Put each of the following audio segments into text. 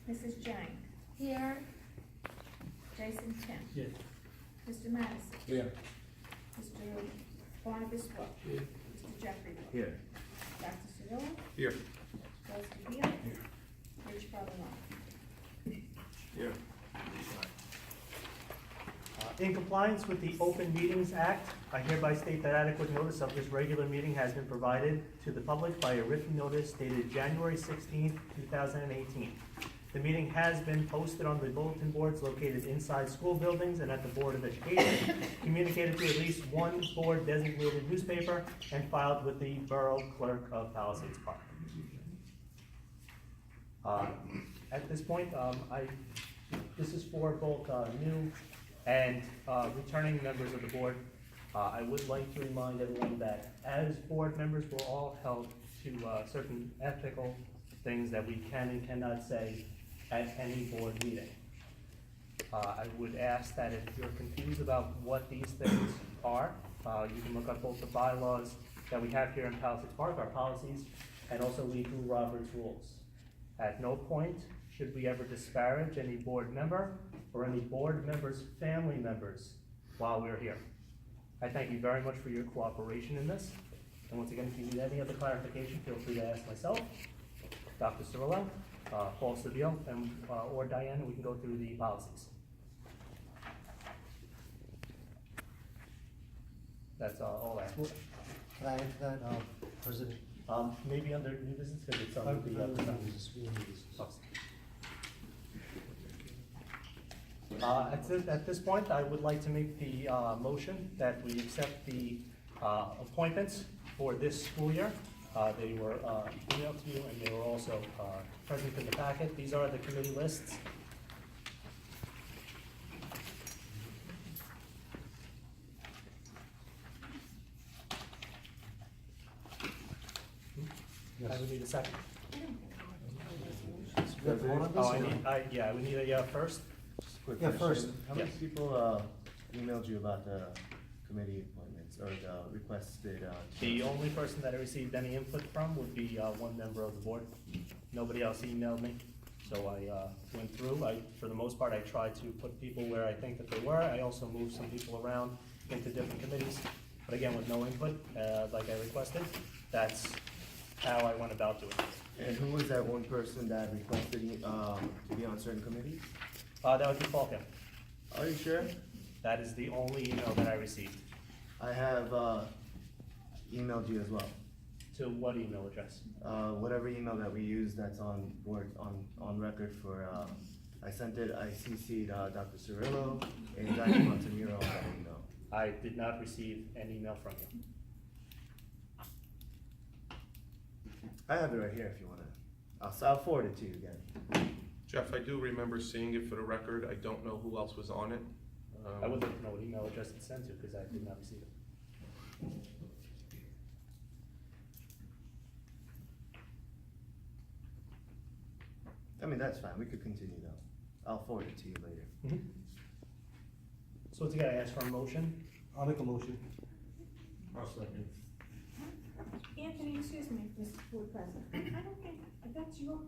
Mrs. Jang. Here. Jason Tim. Yes. Mr. Madison. Here. Mr. Barnabas Wolf. Here. Mr. Jeffrey Wolf. Here. Dr. Cirillo. Here. Rose DeVito. Rich Barlow. Here. In compliance with the Open Meetings Act, I hereby state that adequate notice of this regular meeting has been provided to the public by a written notice dated January 16th, 2018. The meeting has been posted on the bulletin boards located inside school buildings and at the Board of Education, communicated to at least one board-designated newspaper, and filed with the Borough Clerk of Palisades Park. At this point, this is for both new and returning members of the board. I would like to remind everyone that as board members, we're all held to certain ethical things that we can and cannot say at any board meeting. I would ask that if you're confused about what these things are, you can look up both the bylaws that we have here in Palisades Park, our policies, and also read through Robert's rules. At no point should we ever disparage any board member or any board members' family members while we're here. I thank you very much for your cooperation in this. And once again, if you need any other clarification, feel free to ask myself, Dr. Cirillo, Paul Seville, and or Diane, and we can go through the policies. That's all I have. Can I add to that, President? Maybe under new business, because it's on the At this point, I would like to make the motion that we accept the appointments for this school year. They were emailed to you, and they were also present in the packet. These are the committee lists. Yes. I would need a second. We have to vote on this, Oh, or- yeah, we need a first. Just a quick Yeah, question. first. How many Yeah. people emailed you about the committee appointments or the requested? The only person that I received any input from would be one member of the board. Nobody else emailed me, so I went through. For the most part, I tried to put people where I think that they were. I also moved some people around into different committees, but again, with no input, like I requested. That's how I went about doing it. And who was that one person that requested to be on certain committees? That would be Falcon. Are you sure? That is the only email that I received. I have emailed you as well. To what email address? Whatever email that we use that's on board on record for. I sent it. I CC'd Dr. Cirillo and Dr. Montemuro on that email. I did not receive an email from you. I have it right here if you wanna. I'll forward it to you again. Jeff, I do remember seeing it for the record. I don't know who else was on it. I would like to know what email address it's sent to, because I did not receive it. I mean, that's fine. We could continue though. I'll forward it to you later. So once again, I ask for a motion. I'll make a motion. I'll second. Anthony, excuse me, Mr. Board President, I don't think,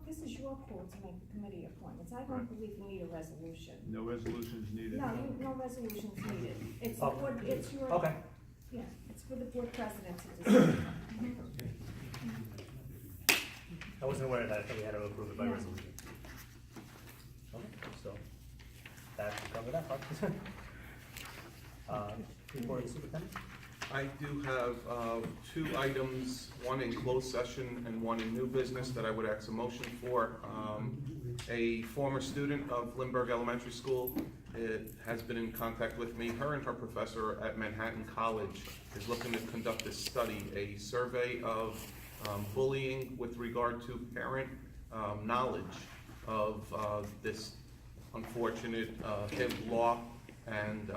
this is your call to make the committee appointments. I don't believe we need a resolution. No resolutions needed. No, no resolutions needed. It's, Oh. it's your. Okay. Yeah, it's for the board president to decide. I wasn't aware of that. I thought we had to approve it by No. resolution. Okay, so that should cover that part. Report of the superintendent. I do have two items, one in closed session and one in new business that I would ask a motion for. A former student of Lindbergh Elementary School has been in contact with me. Her and her professor at Manhattan College is looking to conduct a study, a survey of bullying with regard to parent knowledge of this unfortunate HIB law. And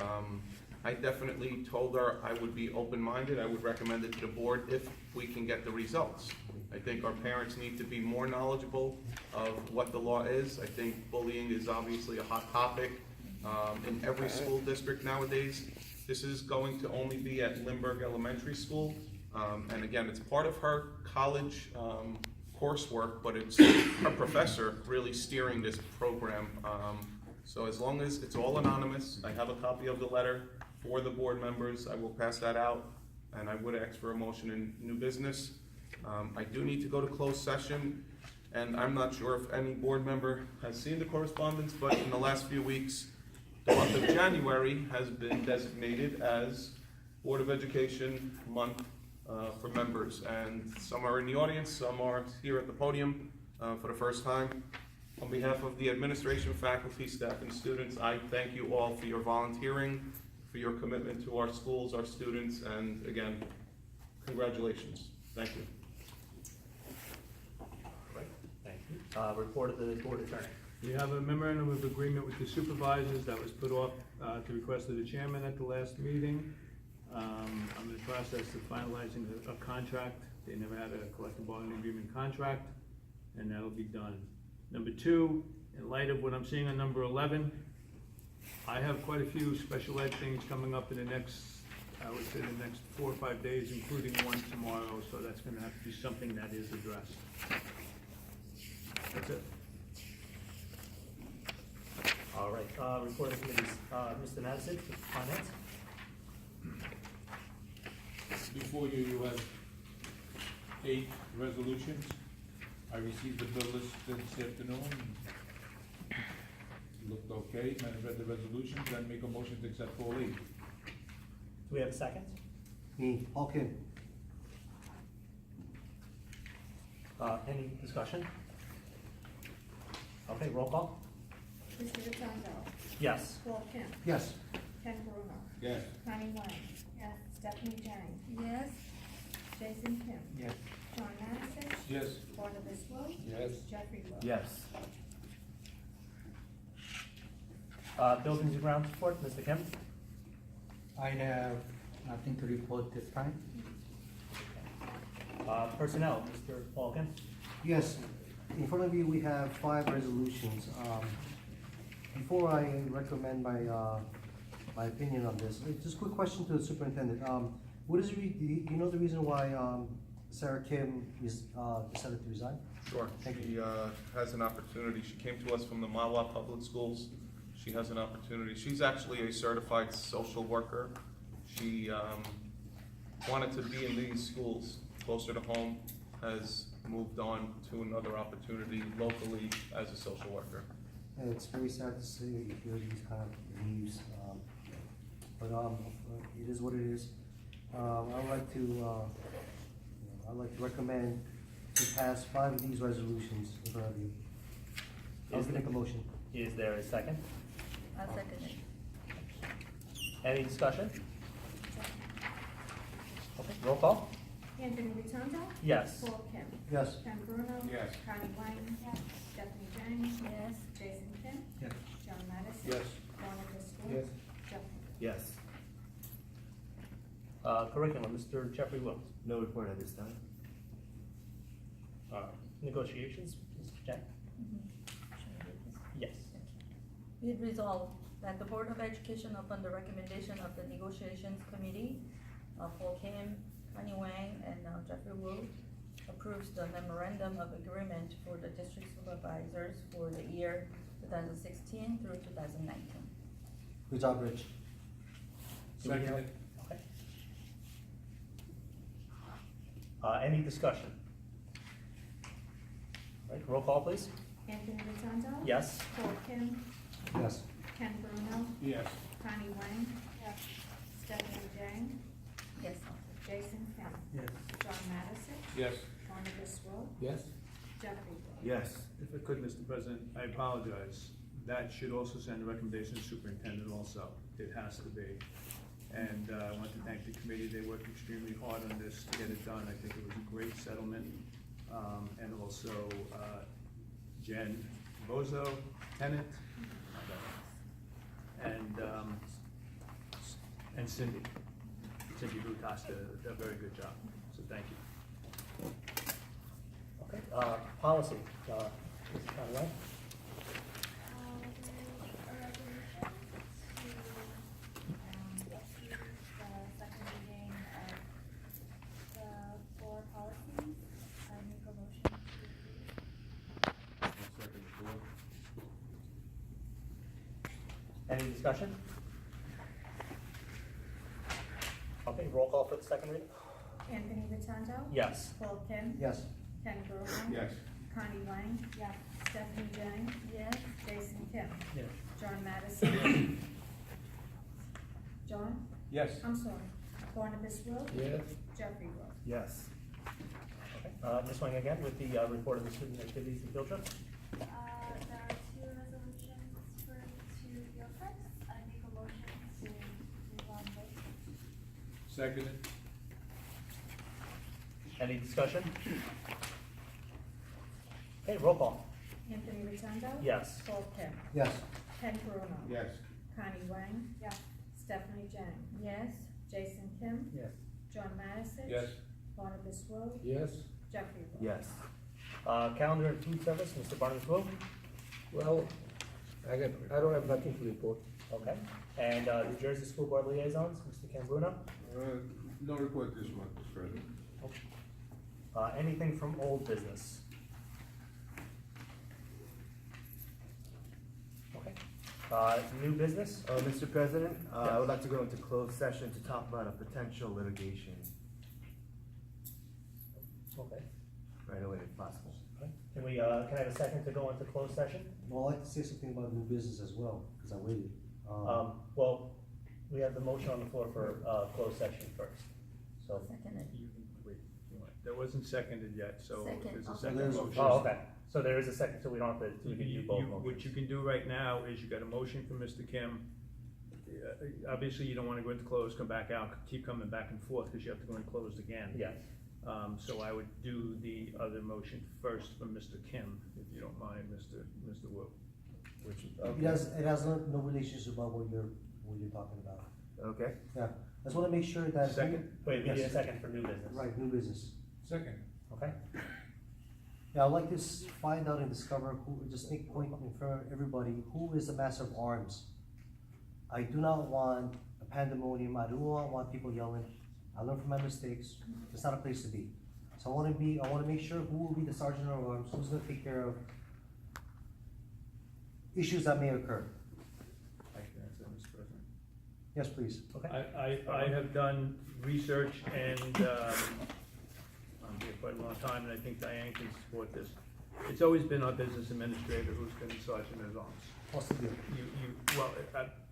I definitely told her I would be open-minded. I would recommend it to the board if we can get the results. I think our parents need to be more knowledgeable of what the law is. I think bullying is obviously a hot topic in every school district nowadays. This is going to only be at Lindbergh Elementary School. And again, it's part of her college coursework, but it's a professor really steering this program. So as long as it's all anonymous, I have a copy of the letter for the board members, I will pass that out, and I would ask for a motion in new business. I do need to go to closed session, and I'm not sure if any board member has seen the correspondence, but in the last few weeks, the month of January has been designated as Board of Education Month for members, and some are in the audience, some are here at the podium for the first time. On behalf of the administration, faculty, staff, and students, I thank you all for your volunteering, for your commitment to our schools, our students, and again, congratulations. Thank you. All right, thank you. Report of the board attorney. We have a memorandum of agreement with the supervisors that was put off at the request of the chairman at the last meeting. I'm in the process of finalizing a contract. They never had a collective bargaining agreement contract, and that'll be done. Number two, in light of what I'm seeing on number 11, I have quite a few special ed things coming up in the next, I would say the next 4 or 5 days, including one tomorrow, so that's gonna have to be something that is addressed. That's it. All right, report of committees, Mr. Madison, finance. Before you, you have 8 resolutions. I received the bill list this afternoon. Looked okay, and I read the resolutions, then make a motion to accept all 8. Do we have a second? Me, Paul Kim. Any discussion? Okay, roll call. Mr. Rotundo, Yes. Paul Kim, Yes. Ken Bruno, Yes. Connie Wang, yes, Stephanie Jang, yes, Jason Kim, Yes. John Madison, Yes. Barnabas Rowe, Yes. Jeffrey Rowe. Yes. Buildings and grounds report, Mr. Kim. I have nothing to report this time. Personnel, Mr. Paul Kim. Yes, in front of you, we have 5 resolutions. Before I recommend my opinion on this, just a quick question to the superintendent. What is, do you know the reason why Sarah Kim is decided to resign? Sure. Thank She has an opportunity. She came to us from the Mawa Public Schools. She has an opportunity. She's actually a certified social worker. She wanted to be in these schools closer to home, has moved on to another opportunity locally as a social worker. And it's very sad to see you hear these kind of news, but it is what it is. I'd like to recommend to pass 5 of these resolutions in front of you. I'll make a motion. Is there a second? I'll second it. Any discussion? Okay, roll call. Anthony Rotundo, Yes. Paul Kim, Yes. Ken Bruno, Yes. Connie Wang, yes, Stephanie Jang, Yes. Jason Kim, Yes. John Madison, Yes. Barnabas Rowe, Yes. Jeffrey. Yes. Curriculum, Mr. Jeffrey Wills. No report at this time. Negotiations, Mr. Jack. Yes. Be it resolved that the Board of Education, upon the recommendation of the Negotiations Committee, Paul Kim, Connie Wang, and Jeffrey Wu, approves the memorandum of agreement for the district supervisors for the year 2016 through 2019. Good job, Rich. Do we have- Second. Okay. Any discussion? All right, roll call, please. Anthony Rotundo, Yes. Paul Kim, Yes. Ken Bruno, Yes. Connie Wang, yes, Stephanie Jang, Yes. Jason Kim, Yes. John Madison, Yes. Barnabas Rowe, Yes. Jeffrey Rowe. Yes. If I could, Mr. President, I apologize. That should also send a recommendation to superintendent also. It has to be. And I want to thank the committee. They worked extremely hard on this to get it done. I think it was a great settlement. And also Jen Bozo, tenant, and Cindy Butasta, did a very good job. So thank you. Okay, policy, Mr. Conway. Second reading of the 4 policies. I make a motion to Any discussion? Okay, roll call for the second reading? Anthony Rotundo? Yes. Paul Kim? Yes. Ken Bruno? Yes. Connie Wang? Yes. Stephanie Jang? Yes. Jason Kim? Yes. John Madison? John? Yes. I'm sorry, Barnabas Will? Yes. Jeffrey Will? Yes. Okay, Ms. Wang again with the report of the student activities and field trips. There are two resolutions for two field trips. I make a motion to move on those. Seconded. Any discussion? Okay, roll call. Anthony Rotundo? Yes. Paul Kim? Yes. Ken Bruno? Yes. Connie Wang? Yes. Stephanie Jang? Yes. Jason Kim? Yes. John Madison? Yes. Barnabas Will? Yes. Jeffrey Will? Yes. Calendar and food service, Mr. Barnabas Wu. Well, I don't have nothing to report. Okay. And New Jersey School Board Liaisons, Mr. Cambruno. No report this month, Mr. President. Anything from old business? Okay. New business? Mr. President, I would like to go into closed session to talk about a potential litigation Okay. right away if possible. Can we, can I have a second to go into closed session? Well, I'd like to say something about new business as well, because I waited. Well, we have the motion on the floor for, closed session first, so. Seconded. Wait, that wasn't seconded yet, so Second, there's a okay. second There's- motion. Oh, okay, so there is a second, so we don't have to, we can do both What motions. you can do right now is you got a motion from Mr. Kim. Obviously, you don't wanna go into closed, come back out, keep coming back and forth, cause you have to go in closed again. Yes, So I would do the other motion first from Mr. Kim, if you don't mind, Mr. Wu. Which, It has no relationship about what you're talking about. Okay. Yeah, I just wanna make sure that. Second? wait, we need a Yes. second for new business. Right, new business. Second. Okay, Yeah, I'd like to find out and discover just make point in front of everybody, who is the master of arms? I do not want a pandemonium, I do not want people yelling, I learn from my mistakes, it's not a place to be. So I wanna make sure who will be the sergeant of arms, who's gonna take care of issues that may occur. I can answer, Mr. President. Yes, please. okay. I have done research and, I'm here quite a long time, and I think Diane can support this. It's always been our business administrator who's been sergeant at arms. What's the deal? Well,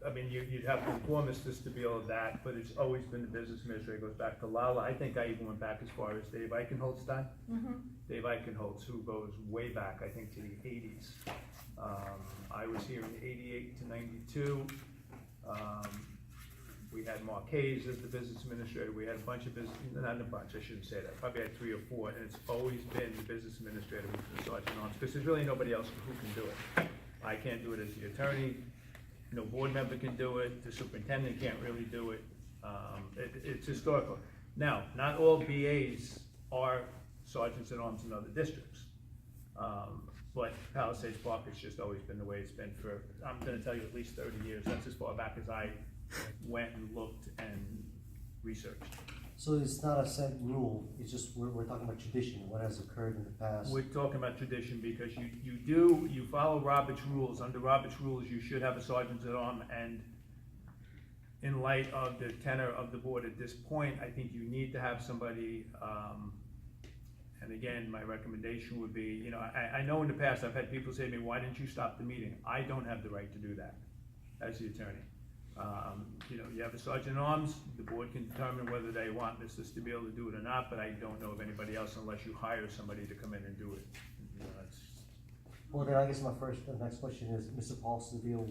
I mean, you'd have to inform us this to be all of that, but it's always been the business administrator, goes back to Lala. I think I even went back as far as Dave Eichenholz time. Mm-hmm. Dave Eichenholz, who goes way back, I think, to the eighties. I was here in 88 to 92. We had Marquez as the business administrator, we had a bunch of business, not a bunch, I shouldn't say that, probably had 3 or 4, and it's always been the business administrator who's the sergeant at arms, because there's really nobody else who can do it. I can't do it as the attorney, no board member can do it, the superintendent can't really do it. It's historical. Now, not all BAs are sergeants at arms in other districts. But Palisades Park has just always been the way it's been for, I'm gonna tell you, at least 30 years. That's as far back as I went and looked and researched. So it's not a set rule, it's just, we're talking about tradition, what has occurred in the past. We're talking about tradition because you follow Robert's rules. Under Robert's rules, you should have a sergeant at arms, and in light of the tenor of the board at this point, I think you need to have somebody, and again, my recommendation would be, you know, I know in the past, I've had people say to me, why didn't you stop the meeting? I don't have the right to do that as the attorney. You know, you have a sergeant at arms, the board can determine whether they want Mr. Stabile to do it or not, but I don't know of anybody else unless you hire somebody to come in and do it. You know, that's, Well, then I guess the next question is, Mr. Paul Seville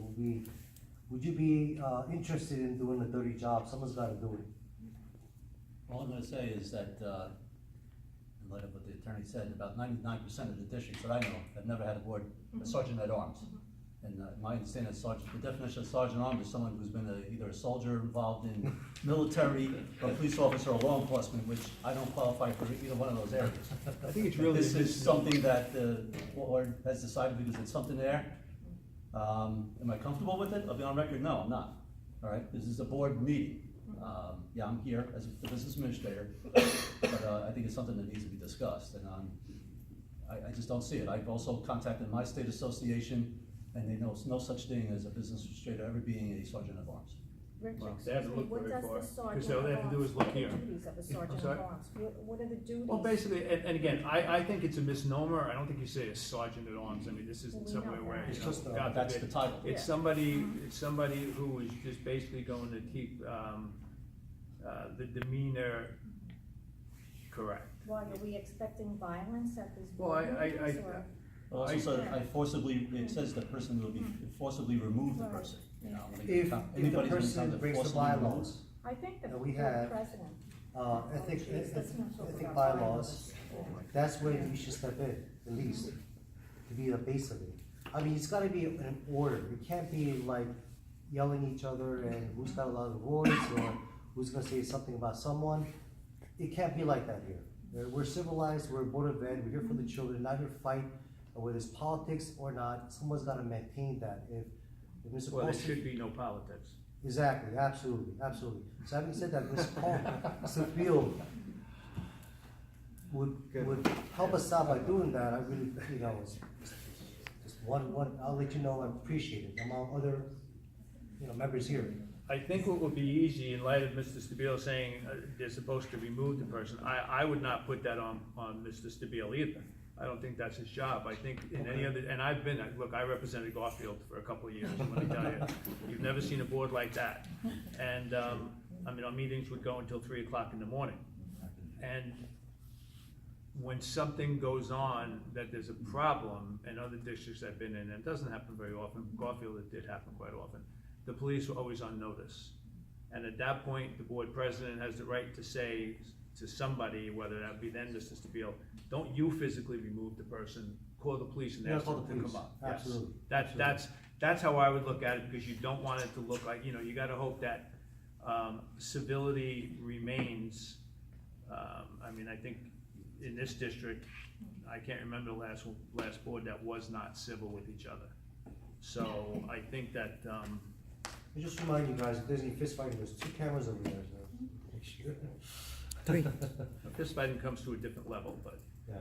would you be, interested in doing a dirty job? Someone's gotta do it. All I'm gonna say is that, in light of what the attorney said, about 99% of the districts that I know have never had a sergeant at arms. And my understanding of sergeant, the definition of sergeant at arms is someone who's been either a soldier involved in military, or a police officer, or law enforcement, which I don't qualify for either one of those areas. I think it's really. This is something that the board has decided because it's something there. Am I comfortable with it? I'll be on record, no, I'm not. All right, this is a board meeting. Yeah, I'm here as the business administrator, but I think it's something that needs to be discussed, and I just don't see it. I've also contacted my state association, and they know no such thing as a business administrator ever being a sergeant at arms. Rich, Well, they haven't looked what very does far, the 'cause sergeant all they have to do is look here. What are the duties of a sergeant sorry? at arms? What are the duties? Well, basically, and again, I think it's a misnomer, I don't think you say a sergeant at arms, I mean, this isn't We somewhere know where, that. you It's know, just, God That's forbid. the title. It's somebody who is just basically going to keep, the demeanor correct. Why, are we expecting violence at these Well, board meetings, or? Also, I forcibly, it says the person will be forcibly remove the person, you know. If the anybody's been person found to breaks the forcibly remove- bylaws, I think the that we board have, president. ethic, Jeez, let's not talk ethic about bylaws, violence. that's when you should step in, at least, to be the base of it. I mean, it's gotta be an order, it can't be like yelling at each other and who's got a lot of voice, or who's gonna say something about someone. It can't be like that here. We're civilized, we're a board of ed, we're here for the children, not here to fight, whether it's politics or not, someone's gotta maintain that. If Mr. Well, there Paulson- should be no politics. Exactly, absolutely, absolutely. So having said that, Mr. Field would help us out by doing that, I really, you know, it's just one, I'll let you know, I appreciate it, among other, you know, members here. I think what would be easy, in light of Mr. Stabile saying they're supposed to remove the person, I would not put that on Mr. Stabile either. I don't think that's his job. I think in any other, and I've been, look, I represented Garfield for a couple of years, and let me tell you, you've never seen a board like that. And, I mean, our meetings would go until 3 o'clock in the morning. And when something goes on, that there's a problem, and other districts I've been in, and it doesn't happen very often, Garfield, it did happen quite often, the police were always on notice. And at that point, the board president has the right to say to somebody, whether that be then Mr. Stabile, don't you physically remove the person, call the police and Yeah, ask call them the to police. come up. Yes. Absolutely. That's how I would look at it, because you don't want it to look like, you know, you gotta hope that, civility remains. I mean, I think in this district, I can't remember the last board that was not civil with each other. So I think that, I just remind you guys, if there's any fist fighting, there's 2 cameras over there, so make sure. fist fighting comes to a different level, but Yeah.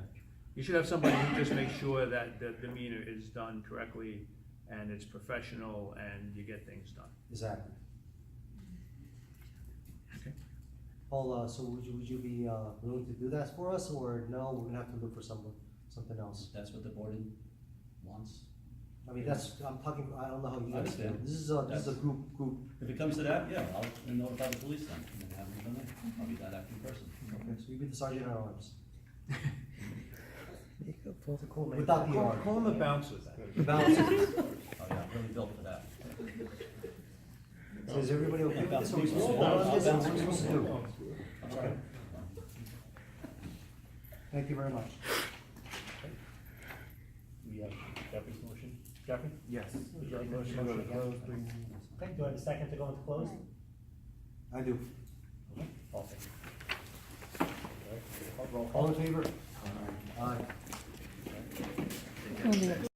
you should have somebody who just makes sure that the demeanor is done correctly and it's professional and you get things done. Exactly. Okay. Paul, so would you be willing to do that for us, or no, we're gonna have to look for something else? That's what the board wants. I mean, I'm talking, I don't know how you I guys feel. understand. This is a group. If it comes to that, yeah, I'll notify the police then, and have them come in. I'll be that acting person. Okay, so you be the sergeant at arms. It's a cool name. Without Without the call, R. call him a bouncer then. The bouncer. Oh, yeah, I'm really built for that. So is everybody okay with this? Are we Bounce supposed to people. vote on this, or what are we Bounce supposed to do? That's right. Thank you very much. We have Jeffrey's motion. Jeffrey? Yes. Would you like motion again? Okay, do I have a second to go into closed? I do. Okay. Roll call. All in favor? Aye.